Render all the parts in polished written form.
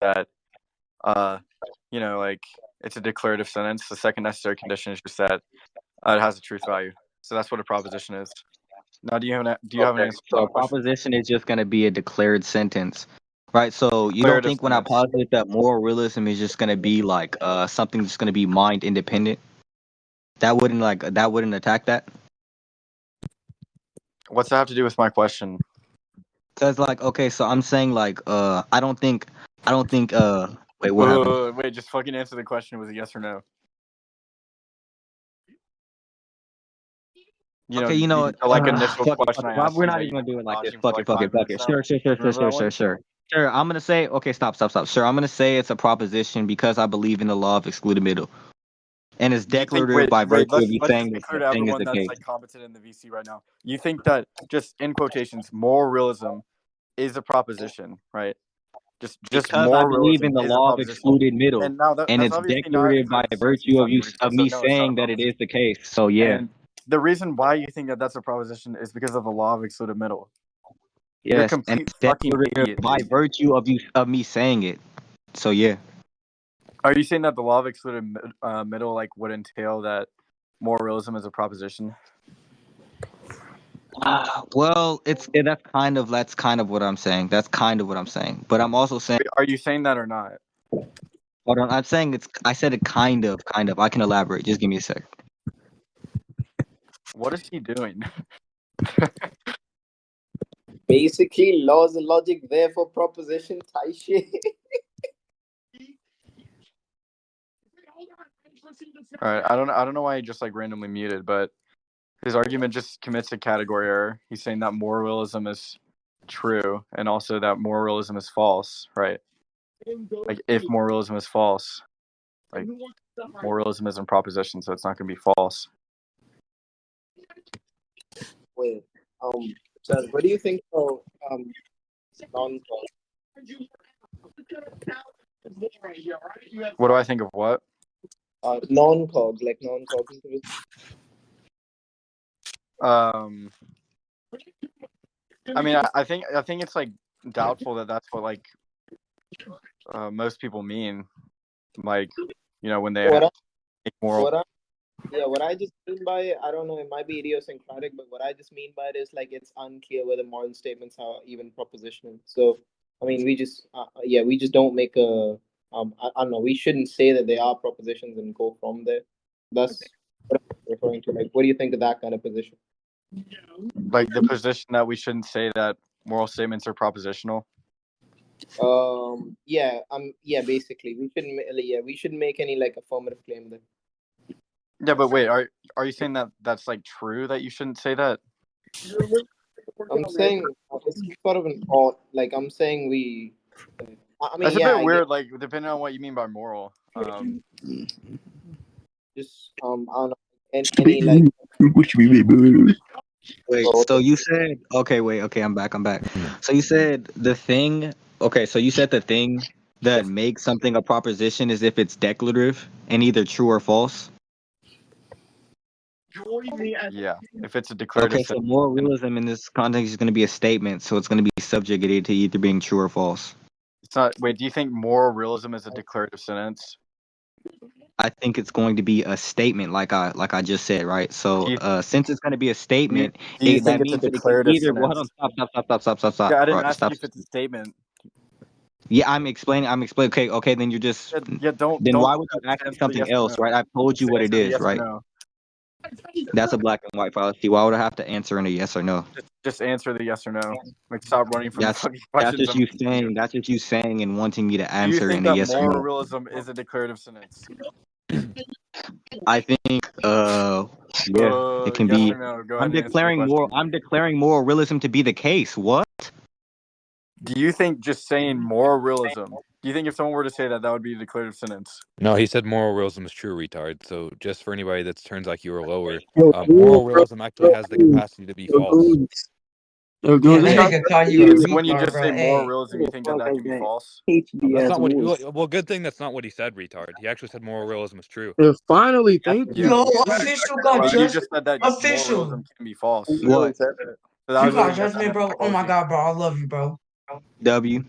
that, like it's a declarative sentence. The second necessary condition is just that it has a truth value. So that's what a proposition is. Now, do you have an answer to So a that question? proposition is just going to be a declared sentence, right? So you don't Declarative think when I sentence. posit that moral realism is just going to be like something that's going to be mind independent? That wouldn't attack that? What's that have to do with my question? Cause like, okay, so I'm saying like, I don't think, wait, what happened? Wait, just fucking answer the question with a yes or no. Okay, you know what? Like initial Fuck it, question fuck I it. asked We're you not that even you've gonna do been it like this. dodging for Fuck it, like fuck it, 5 fuck it. minutes now. Sure. Remember that one? Sure, I'm gonna say, okay, stop. Sure, I'm gonna say it's a proposition because I believe in the law of excluded middle, and it's Do you think? declarative by virtue of you Let's just saying be that clear the to thing is everyone the that's case. like competent in the VC right now. You think that just in quotations, moral realism is a proposition, right? Just Because I moral believe realism in the is a law of proposition, excluded middle, and now and that's it's obviously not a declarative by declarative sentence. You virtue telling me, Rico. of So me no, it's not a saying that it is proposition. the case. So yeah, And the reason why you think that that's a proposition is because of the law of excluded middle. You're a yes, and complete it's fucking declarative idiot, by dude. virtue of me saying it. So yeah. Are you saying that the law of excluded middle like would entail that moral realism is a proposition? Well, that's kind of what I'm saying. That's kind of what I'm saying. But I'm also saying, Are you saying that or not? hold on, I'm saying I said it kind of. I can elaborate. Just give me a sec. What is he doing? Basically, laws and logic, therefore proposition type shit. All right, I don't know why he just like randomly muted, but his argument just commits a category error. He's saying that moral realism is true, and also that moral realism is false, right? Like if moral realism is false, like moral realism isn't proposition, so it's not going to be false. Wait, so what do you think of non-cog? What do I think of what? Non-cogs, like non-cognitive. I mean, I think it's like doubtful that that's what like most people mean, like when they make moral. What I just mean by it, I don't know, it might be idiosyncratic, but what I just mean by it is like it's unclear whether moral statements are even propositional. So, I mean, we just don't make a I don't know. We shouldn't say that they are propositions and go from there. That's what I'm referring to. Like, what do you think of that kind of position? Like the position that we shouldn't say that moral statements are propositional. Basically, we shouldn't make any like affirmative claim there. Yeah, but wait, are you saying that that's like true that you shouldn't say that? I'm saying it's sort of an odd. Like I'm saying we. I mean, that's a bit weird. Like depending on what you mean by moral. Just I don't know. Any like. Wait, so you said okay, I'm back. So you said the thing that makes something a proposition is if it's declarative and either true or false. Yeah, if it's a declarative. Okay, so moral realism in this context is going to be a statement, so it's going to be subjugated to either being true or false. It's not. Wait, do you think moral realism is a declarative sentence? I think it's going to be a statement, like I just said, right? So since it's going to be a statement, do you think that it's means a declarative sentence? Well, hold on, stop. Yeah, I didn't right, ask stop. you if it's a statement. Yeah, I'm explaining. Okay, then you're just. Yeah, don't. Then don't why would you ask me something else, right? I've told you what it is, right? No. That's a black and white fallacy. Why would I have to answer in a yes or no? Just answer the yes or no. Like stop running from the fucking questions. That's just you saying and wanting me to answer in a yes or no. Do you think that moral realism is a declarative sentence? I think it can yes be. Or no. Go ahead I'm declaring moral realism to be the case. What? Do you think just saying moral realism? Do you think if someone were to say that would be a declarative sentence? No, he said moral realism is true, retard. So just for anybody that turns like you or lower, moral realism actually has the capacity to be false. When you just say moral realism, you think that can be false? That's not what. Well, good thing that's not what he said, retard. He actually said moral realism is true. Finally, thank you. Yo, official got you just said that official. Moral realism can be false. What? You got judgment, bro. Oh my god, bro, I love you, bro. W.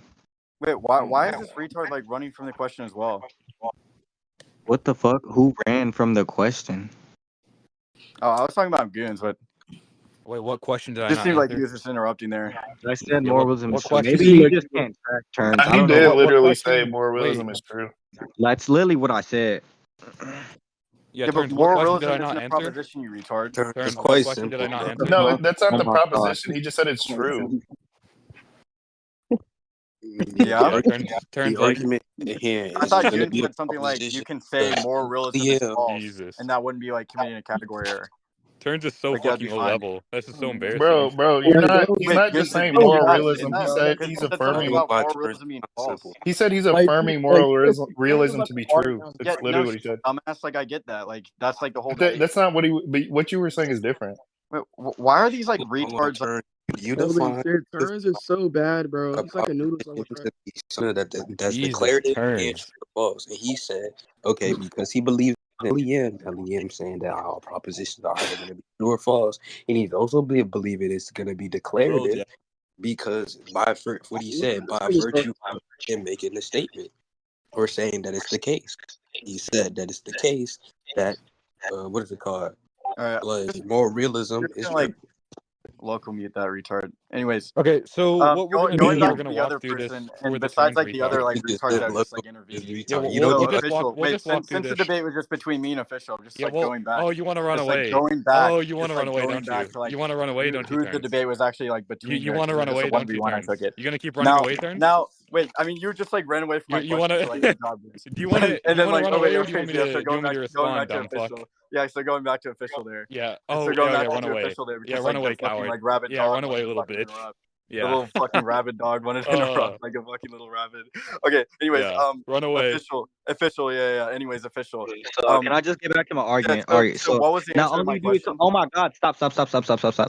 Wait, why is this retard like running from the question as well? What the fuck? Who ran from the question? Oh, I was talking about goons, but Wait, what question did I just not seemed like he answer? was just interrupting there. I said Yeah, moralism what is true. question? Maybe he just can't track turns. I He don't know. did What literally question? say moralism Wait. is true. That's literally what I said. Yeah, Yeah, but Turns, what moral question did realism I isn't not a answer? proposition, you retard. It's Turns, what quite question did I simple, not bro. answer? No, that's not Oh the my god. proposition. He just said it's true. Yeah. Turns The like argument here I is thought going to goons be a said something like you proposition can say because moral realism is yeah, false, Jesus. and that wouldn't be like committing a category error. Turns is so Like that'd be fucking low fine. level. This is so embarrassing. Bro, you're Like, not. bro, He's Wait, not goons just did saying you say moral that? realism. He said Because he's you said something affirming. about by moral turns realism being simple. false. He said he's like, affirming like, moral turns realism about to the be art true. now. That's Yeah, literally no, what he said. dumbass. Like I get that. Like that's like the whole But debate. that's not what he. But what you were saying is different. Wait, why are these like Hold on, retards? Like, turn. You Holy define shit, turns is so bad, bro. a He's like a noodle proposition sandwich, bro. to be something that's Jesus, declarative and Turns. true or false. And he said, okay, because he believes in L.E.M. saying that all propositions are either going to be true or false. He needs to also believe it is going to be declarative because what he said, by virtue of him making the statement or saying that it's the case. He said that it's the case that, what is it called? Was moral realism is like true. local mute that retard. Anyways, Okay, so what we're gonna going do, back we're to gonna the other walk through this person, for and the besides Turns like the other retard. like You just retards said that are just like local is intervening. Yeah, retard. You know we'll what the just walk. We'll just walk through Since the this. debate was just between me and official, I'm just Yeah, like well, going back. oh, you want to run Just away? like going back. Oh, you want to just, run like, away, going don't back you? to like You want to run away, don't you, who the Turns? debate was actually like between. You want to run away, don't you, Turns? I took it. You gonna keep running away, Turns? Now, wait. I mean, you just like ran away from my You question. want to? So, like, good job, Bruce. Do you want to? And Do you then want to like, run oh wait, away, or do you okay, want me yeah. to? So Do you want me to going respond, back to dumb fuck? official. Yeah, so going back to official there. Yeah. And Oh, so going yeah, back run to away. official there because Yeah, run like away, the fucking coward. like rabid Yeah, dog run away, wanted to little fucking bitch. interrupt. The Yeah. little fucking rabid dog wanted to interrupt like a fucking little rabbit. Okay, anyways, Yeah. Run away. official, yeah. Anyways, official. So can I just get back to my argument? Yeah, All right. so So what was the not answer to my only do we, question? oh my God, stop.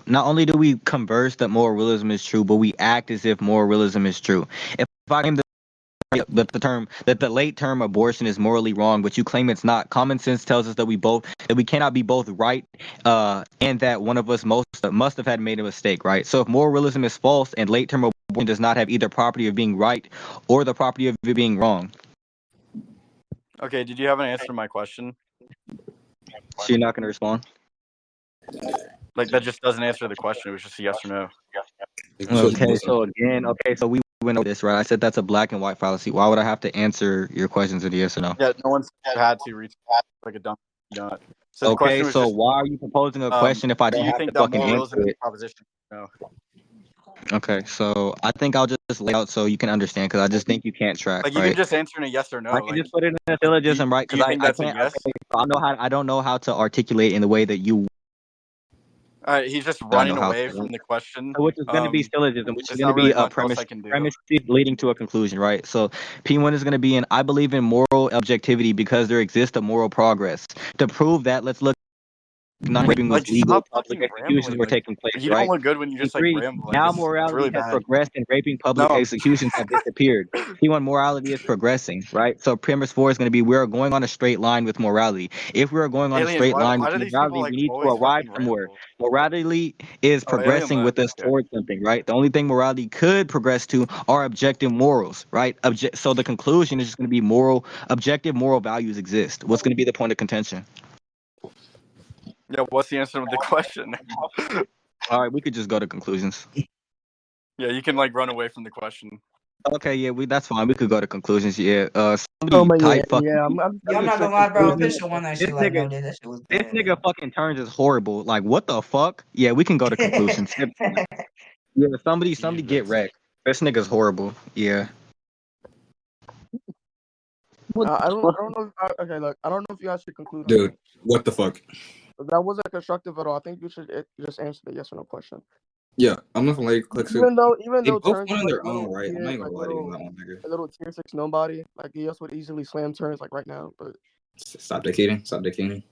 Not only do we converse that moral realism is true, but we act as if moral realism is true. If I claim that the late term abortion is morally wrong, but you claim it's not, common sense tells us that we cannot be both right, and that one of us must have had made a mistake, right? So if moral realism is false and late term abortion does not have either property of being right or the property of it being wrong. Okay, did you have an answer to my question? So you're not going to respond? Like that just doesn't answer the question. It was just a yes or no. Okay, so we went over this, right? I said that's a black and white fallacy. Why would I have to answer your questions with a yes or no? Yeah, no one's had to reach like a dumb donut. So the Okay, question was so just, why are you proposing a question if I do don't you have think to that fucking moral realism answer is it? a proposition? No. Okay, so I think I'll just lay out so you can understand, because I just think you can't track, Like you right? can just answer in a yes or no. I can Like, just put it in a syllogism, right? do Because you think I that's can't. a yes? Okay, so I don't know how to articulate in the way that you. All right, he's just I know running how away to. from the question. So which is going to be syllogism, which is There's going to not be really a much else premise I can do. premise leading to a conclusion, right? So P1 is going to be I believe in moral objectivity because there exists a moral progress. To prove that, let's look. Non-raping was Like, legal, stop public fucking executions rambling. were Like, taking place, you right? don't look good when you just like Three, ramble. Like, now it's morality really has bad. progressed and raping public No. executions have disappeared. P1 morality is progressing, right? So premise 4 is going to be we are going on a straight line with morality. If we are going on a Aliens, straight line why with do these people morality, like we need to always arrive fucking somewhere. ramble? Morality is Oh, alien progressing with left. us Okay. towards something, right? The only thing morality could progress to are objective morals, right? So the conclusion is just going to be objective moral values exist. What's going to be the point of contention? Yeah, what's the answer to the question? All right, we could just go to conclusions. Yeah, you can like run away from the question. Okay, yeah, that's fine. We could go to conclusions. Yeah, Oh somebody my type yeah, fucking. yeah. I'm I'm just not gonna checking lie, bro. conclusions. Official won that This shit like no nigga, day. That shit was this bad. nigga fucking turns is horrible. Like, what the fuck? Yeah, we can go to conclusions. Yeah, somebody get Jesus. wrecked. This nigga's horrible. Yeah. I don't know. Okay, look, I don't know if you guys should conclude. Dude, what the fuck? That wasn't constructive at all. I think you should just answer the yes or no question. Yeah, I'm not gonna let you click through. Even though They both turns won on like their a little own, right? I'm not tier, even gonna like lie to you on that one, nigga. a little tier 6 nobody, like yes would easily slam turns like right now, but Stop dictating. Stop dictating.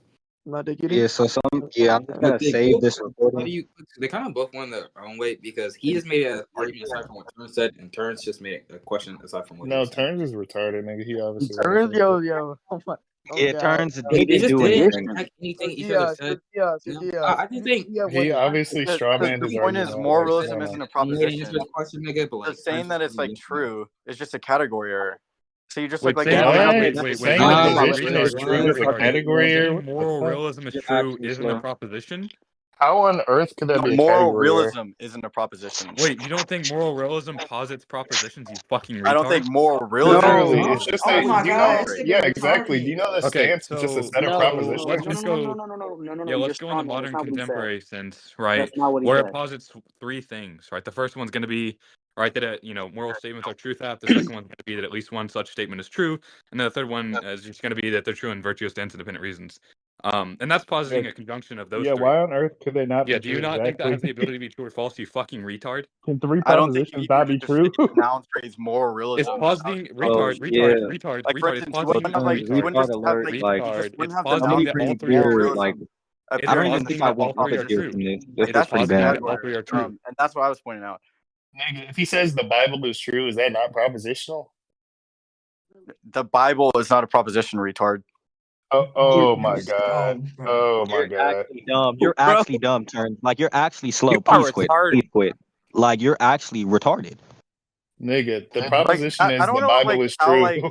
not they getting. Yeah. So I'm just But gonna they save both, this recording. they kind of both won their own way because he just made an argument aside from what Turns said, and Turns just made a question aside from what he No, was saying. Turns is retarded, nigga. He obviously. Turns, yo. Oh my, Yeah, turns They he didn't just do didn't anything. attack anything each Diaz, other said. Diaz, You know? Diaz. I just think Yeah, He when obviously Because strawmanned the his point is, argument. Like, moralism come isn't on. a I'm waiting to answer proposition. the question, nigga, but So like saying that it's like true is just a category error. So you just look like Wait, an idiot. what? Just Saying saying the it's a Um, position is proposition. true is a retarded. category error? Saying What the moral fuck? realism is You're true actually isn't a slow. proposition. How on earth could that No, be a moral category error? realism isn't a proposition. Wait, you don't think moral realism posits propositions? You fucking I don't think retard. moral realism Literally, posits it's just Oh a. my Do you propositions. god, know? this Yeah, nigga exactly. Do retarded. you know the Okay, stance is just a so set of let's propositions? just go. Yeah, let's go in the modern contemporary sense, right? Where it posits three things, right? The first one's going to be right that moral statements are true theft. The second one's going to be that at least one such statement is true, and then the third one is just going to be that they're true in virtuous and independent reasons. And that's positing a conjunction of those Yeah, three. why on earth could they not Yeah, be do you true? not think that Exactly. has the ability to be true or false? You fucking retard. Can three I don't think you propositions even not be need to say true? the noun phrase moral It's realism. positing Oh retard. yeah, Like for It's instance, you positing wouldn't have like you retard wouldn't just have alert. like Like you just retard. wouldn't It's have the I'm gonna noun be positing that phrase all pretty three are moral pure. true. Like realism It's I don't appearing even in the think positing I that sentence want all three are propagate true. from this. like This is that's pretty just a Positing bad. that all category three are error. true. And that's what I was pointing out. Nigga, if he says the Bible is true, is that not propositional? The Bible is not a proposition, retard. Oh my god. Oh my You're god. actually dumb. You're Bro, actually dumb, turns. Like you're actually slow. you are Please quit. retarded. Please quit. Like you're actually retarded. Nigga, the Like proposition I is don't the know Bible like is how true.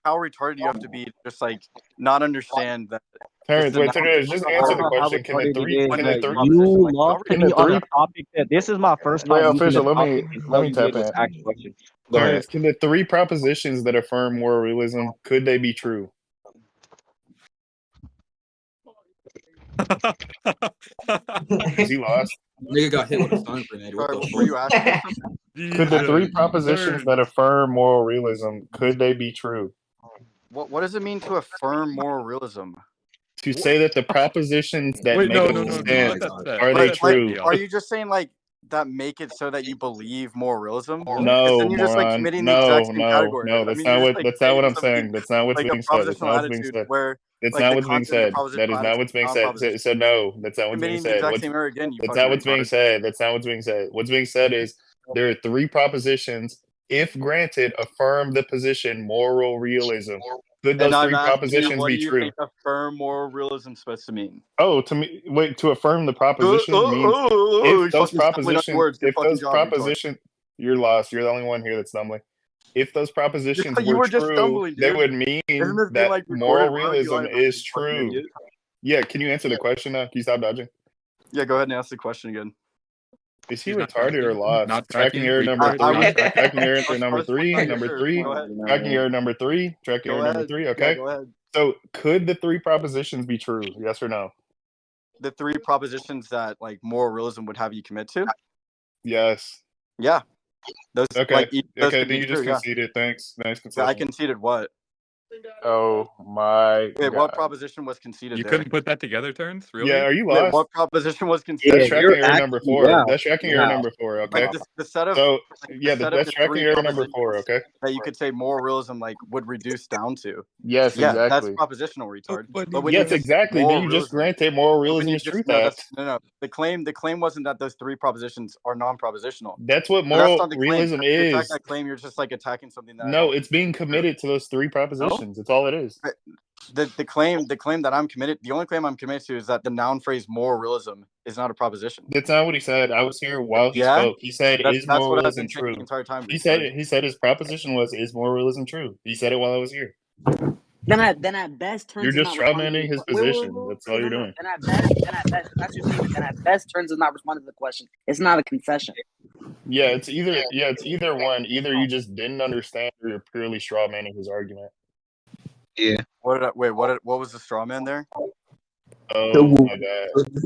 how retarded you have to be to just like not understand that just Terrence, the wait, noun Terrence, just I answer don't the know how question. retarded it is Can when the it's that a three you proposition. Like you lost already to can me the figured on that a three out. topic that this is my first wait, time using the official, topic and let all me you tap did was in. ask questions. Go ahead. Terrence, can the three propositions that affirm moral realism, could they be true? Is he lost? Nigga got hit with a stun grenade. What Sorry, the what were fuck? you asking me something? Could the three Jesus, propositions that turns. affirm moral realism, could they be true? What does it mean to affirm moral realism? To say that the propositions that Wait, make no, a no, no. Just let stance, that set. are Let they that set, true? Are Dion. you just saying like that make it so that you believe moral realism? Because No, then you're just like moron. committing the exact No, same no, category. no. I mean, you're just like That's not what creating I'm something saying. That's not what's like a being said. That's not propositional what's being attitude said. where That's like not the what's being content of the said. That propositional is not attitude what's is being said. non-propositional. So no, that's not what's being Committing the said. exact same error again, you That's fucking not what's being retard. said. That's not what's being said. What's being said is there are three propositions, if granted, affirm the position moral realism. Could And those I'm three asking you, propositions what do be you true? think affirm moral realism is supposed to mean? Oh, to me, wait, to affirm the proposition means You fucking stumbling on your words. Good if fucking those job, retard. proposition, you're lost. You're the only one here that's stumbling. If those propositions You were were just true, stumbling, that dude. would Isn't mean this being that like moral recorded, bro? You realism lying, is fucking true. idiot. Yeah, can you answer the question now? Can you stop dodging? Yeah, go ahead and ask the question again. Is he He's not retarded or tracking. lost? Not Tracking tracking. error number Retard. I three. was Not tracking. Tracking error I was number three. pointing out Number your three. Go ahead. Tracking error number three. Tracking Go error number ahead. three. Yeah, Okay. go ahead. So could the three propositions be true? Yes or no? The three propositions that like moral realism would have you commit to. Yes. Yeah, those Okay. like each of those Okay. could Then be you true. just Yeah, conceded. Thanks. Nice yeah. I concession. conceded what? Oh my Wait, what god. proposition was conceded You there? couldn't put that together, turns? Yeah, Really? are you Wait, lost? what proposition was Yeah, That's conceded? tracking you're error number actually 4. wow. That's tracking error number 4, okay? Like the set of So like yeah, the set of that's the tracking three error number 4, propositions okay? that you could say moral realism like would reduce down to. Yes, Yeah, that's exactly. propositional, retard. But when you Yes, just exactly. Then moral you just realism, granted moral when realism you is true just no, theft. that's no. The claim wasn't that those three propositions are non-propositional. That's what So that's moral not the claim. realism To attack is. that claim, you're just like attacking something that I No, don't. it's being committed to those three propositions. That's all it is. The claim that I'm committed. The only claim I'm committed to is that the noun phrase moral realism is not a proposition. That's not what he said. I was here while he Yeah, spoke. He said, "Is that's moral what I've realism been saying true?" the entire time. He retard. said it. He said his proposition was, "Is moral realism true?" He said it while I was here. Then at best turns You're is just not responding to strawmanning the his question. position. That's all you're doing. Then at best, that's your statement. Then at best turns is not responding to the question. It's not a concession. Yeah, it's either one. Either you just didn't understand, or you're purely strawmanning his argument. Yeah. What was the straw man there? Oh my god.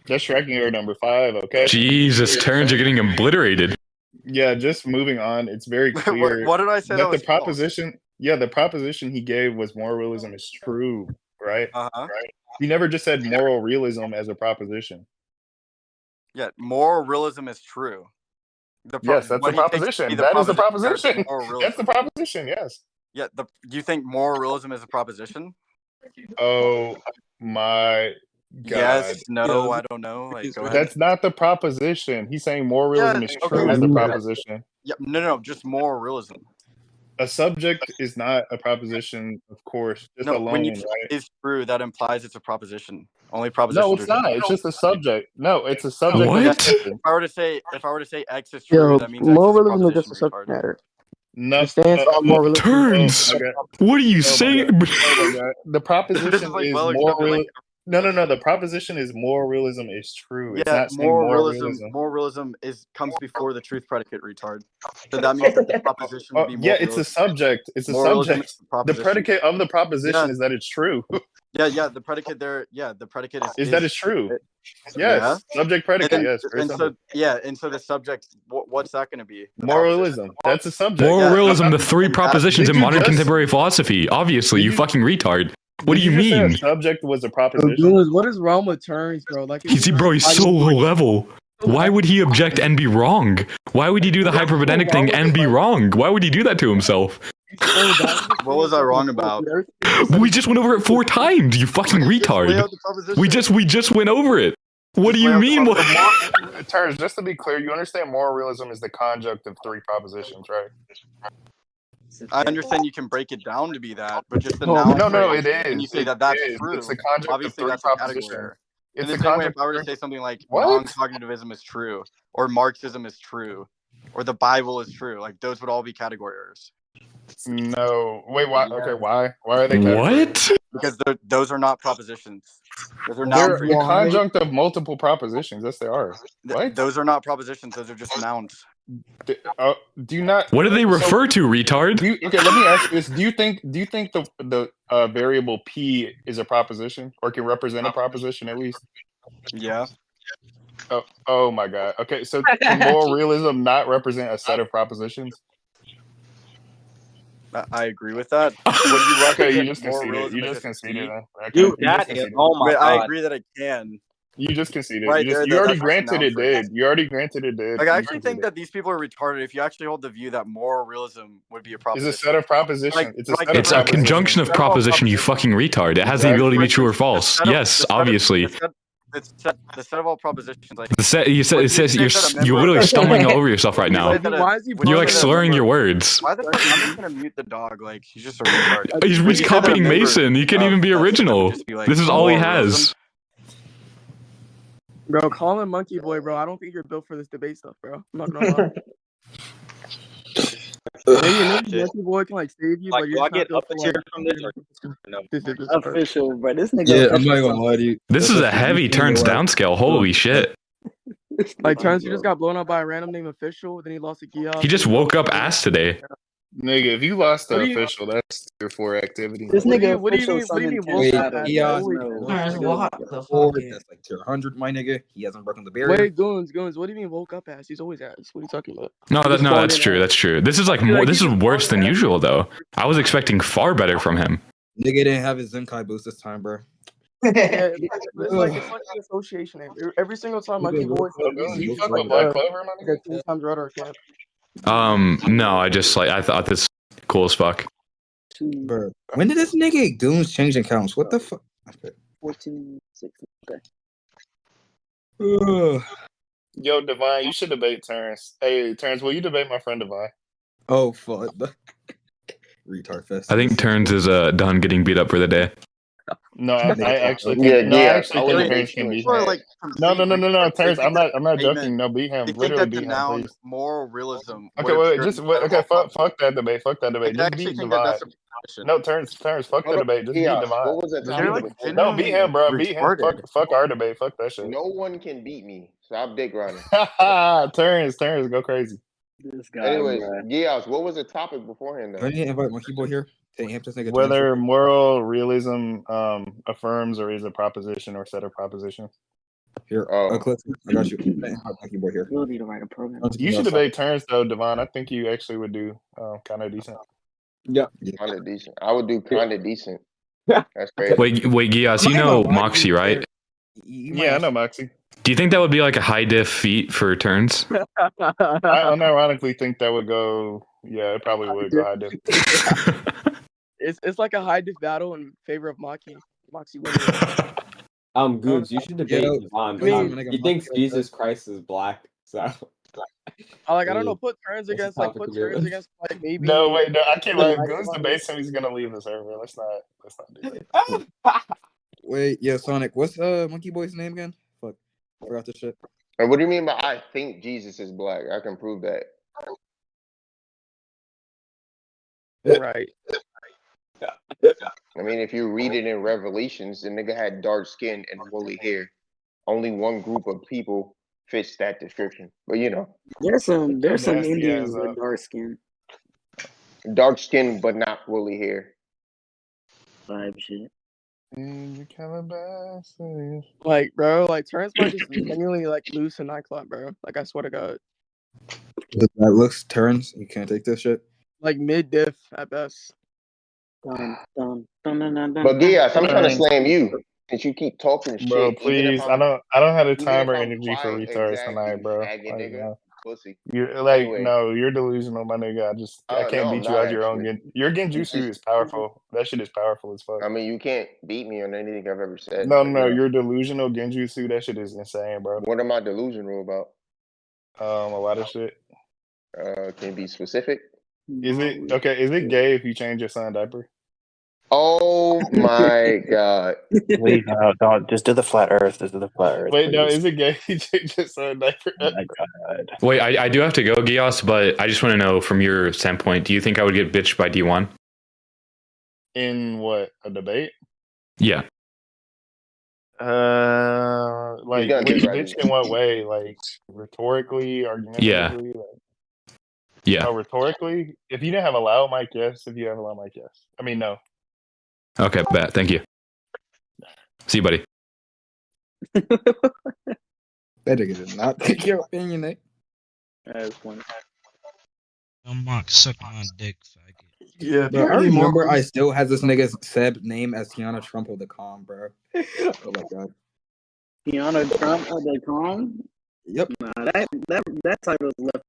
That's tracking error number 5. Okay. Jesus, turns are getting obliterated. Yeah, just moving on. It's very clear what did I say that that the was false? proposition. Yeah, the proposition he gave was moral realism is true, right? Uh-huh. Right. He never just said moral realism as a proposition. Yeah, moral realism is true. Yes, that's the proposition. That is the proposition. That's the proposition. Yes. Yeah. Do you think moral realism is a proposition? Oh my god. Yes. No. I don't know. Like, go ahead. That's not the proposition. He's saying moral realism is true as the proposition. Yeah. No. Just moral realism. A subject is not a proposition, of course, just No, when you alone, say right? is true, that implies it's a proposition. Only No, propositions it's are not. true. It's just a subject. No, it's a subject of a What? sentence. If I were to say X is true, Yo, that means X moral is a realism is just proposition, a subject retard. matter. No, The stance on moral realism. Turns. oh my god. What are you Oh my saying? god. Oh my god. The This proposition is like is well moral accepted. realism. Like No. The proposition is moral realism is true. It's yeah, not saying moral realism. moral realism comes before the truth predicate, retard. So that means that the proposition would Oh, be yeah, moral it's a realism. subject. It's a Moral realism subject. is the The proposition. predicate of the proposition Yeah. is that it's true. Yeah, the predicate there. Yeah, the predicate Is that it's true? Yes, Yeah. subject predicate. And, Yes, very and simple. so the subject. What's that going to be? The Moral proposition. realism. That's a subject. Moral Yeah. realism, the three propositions Did in you modern just- contemporary philosophy. Obviously, Did you you- fucking retard. What do Did you just say mean? a subject was a Yo, proposition? Goons, what is wrong with turns, bro? Like, He's so low level. Why would he object and be wrong? Why would he do the hyperphonetic thing and be wrong? Why would he do that to himself? What was I wrong about? We just went over it 4 times, you fucking Lay retard. out the proposition. We just went over it. What do Just you lay out the mean? proposition. Terms, just to be clear, you understand moral realism is the conjunct of 3 propositions, right? I understand you can break it down to be that, but just the Oh, noun No, phrase, it is. and you say It that's is. true. It's the conjunct Obviously, of 3 that's a category propositions. error. It's In the the same way, conjunct if I were to of say something like What? non-cognitivism is true, or Marxism is true, or the Bible is true, like those would all be category errors. No. Wait, why? Okay, why? Why are they category? What? Because those are not propositions. Those are They're noun a phrases. conjunct of multiple propositions. Yes, they are. What? Those are not propositions. Those are just nouns. Do you not? What do they refer to, retard? Okay, let me ask you this: Do you think the variable p is a proposition or can represent a proposition at least? Yeah. Oh my god. Okay, so can moral realism not represent a set of propositions? I agree with that. Okay, you just conceded. You just conceded. Okay, Dude, you just that is, conceded. oh my I god. agree that it can. You just conceded. Right You there, already that's just a granted noun it phrase. did. You already granted it did. Like, I actually think that these people are retarded. If you actually hold the view that moral realism would be a It's proposition. a set of propositions. Like- it's a like- set It's of a conjunction of proposition, you fucking retard. It has the ability to be true or false. Yes, obviously. The set of all propositions. Like, It says you're literally stumbling all over yourself right now. Why is he You're like bugging slurring us? your words. why the fuck? I'm just gonna mute the dog. Like, he's just a retard. He's When you say that a copying member Mason. He can't of even be that system would original. just be like, This is all he moral has. realism. Bro, call him Monkey Boy, bro. I don't think you're built for this debate stuff, bro. I'm not gonna lie. Maybe Monkey Boy can like save you, Like, but do you're I just get not up built a for tier from this or no? this is Official, bro. This nigga. Yeah, I'm not official gonna lie to you. This is a heavy turns down scale. Holy shit. Like turns, he just got blown up by a random name official, then he lost a Gia. He just woke up ass today. Nigga, if you lost the What do you- official, that's tier 4 activity. This What do nigga you- what do you official mean- what do you mean, summoned Wait, 10 shadows. yeah, That's wait, no- what the Or that's like tier 100, my nigga. He hasn't broken the barrier. Wait, Goons, what do you mean woke up ass? He's always ass. What are you talking about? No, He just that's spawned in true. ass. That's true. This is like Dude, more. like, This he is just worse spawned than in ass. usual, though. I was expecting far better from him. Nigga didn't have his Zenkai boost this time, bro. Yeah, it's like an association name. Every single time Monkey Boy says You fuck with Black Clover, my nigga? 10 times rudder camp. No, I thought this cool as fuck. Bro, when did this nigga Goons change accounts? What the fuck? 14, 16. Okay. Yo, Divine, you should debate Terrence. Hey, Terrence, will you debate my friend Divine? Oh fuck. Retard fest. I think Turns is done getting beat up for the day. No, I actually think, Yeah, no, I yeah, actually I think would Terrence hate can you beat as him. Like, No, Terrence, I'm not joking. Amen. No, beat him. They think Literally that beat the him, noun please. moral realism. Okay, wait, fuck that debate. Fuck that debate. I Just actually beat think that Divine. that's a proposition. No, Terrence, fuck the debate. Just beat Yeah, Divine. what was the Just topic? beat They're him. like No, beat him, bro. Beat him. retarded. Fuck our debate. Fuck that shit. No one can beat me. Stop dick riding. Terrence, go crazy. This guy. Anyways, bro. Gios, what was the topic beforehand I though? need to invite Monkey Boy here. Take him to this nigga. Whether moral realism affirms or is a proposition or set of propositions. Here, Oh. Eclipse, I got you. Invite Monkey Boy here. We'll need to write a program. You should debate Terrence though, Devon. I think you actually would do kind of decent. Kinda decent. I would do kinda decent. That's crazy. Wait, Gias, you know Moxie, right? Yeah, I know Moxie. Do you think that would be like a high diff feat for Turns? I unironically think that would go. Yeah, it probably would go high diff. It's like a high diff battle in favor of Moxie. Moxie winning. Goons, you should debate Devon. I mean, He thinks Jesus Christ is black, so I don't know. Put turns against like maybe. No, wait, no, I can't the lie. If night Goons one. debates him, he's gonna leave the server. Let's not do that. Wait, yeah, Sonic. What's Monkey Boy's name again? Fuck, forgot the shit. And what do you mean by I think Jesus is black? I can prove that. Right. I mean, if you read it in Revelations, the nigga had dark skin and woolly hair. Only one group of people fits that description. But you know, There's some Nasty Indians ass with up. dark skin dark skin but not woolly hair. vibe shit. Like, bro, like turns might just genuinely like lose to nightclub, bro. Like, I swear to God. That looks turns. You can't take this shit. Like mid diff at best. Dun, dun, dun, dun, dun, But Gias, I'm trying to Turns. slam you since you keep talking Bro, shit. please. I don't have the time or I'm energy for quiet, retards exactly, tonight, bro. faggot Like, nigga, pussy. you're like, Anyway. no, you're delusional, my nigga. I can't No, I'm beat you not out your own. Your genjutsu is powerful. That shit is powerful as fuck. I mean, you can't beat me on anything I've ever said. No, but, no, you know. you're delusional genjutsu. That shit is insane, bro. What am I delusional about? A lot of shit. Can you be specific? Is it okay? Is it gay if you change your son diaper? Oh my god! Wait, no, just do the flat Earth. Just do the flat Earth. Wait, no, please. is it gay if you change your son diaper? Oh my god. Wait, I do have to go, Gios, but I just want to know from your standpoint, do you think I would get bitched by D1? In what, a debate? Yeah. Like which bitch in what way? Like rhetorically, argumentatively? Yeah. Oh, rhetorically? If you didn't have a loud mic, yes. If you have a loud mic, yes. I mean, no. Okay, bet. Thank you. See you, buddy. That nigga did not pick your opinion, eh? That's funny. I'm Mark, suck my dick, faggot. Yeah, bro, I remember I still have this nigga's Seb name as Tiana Trump of the calm, bro. Oh my god. Tiana Trump of the calm? Yep. Nah, that title is left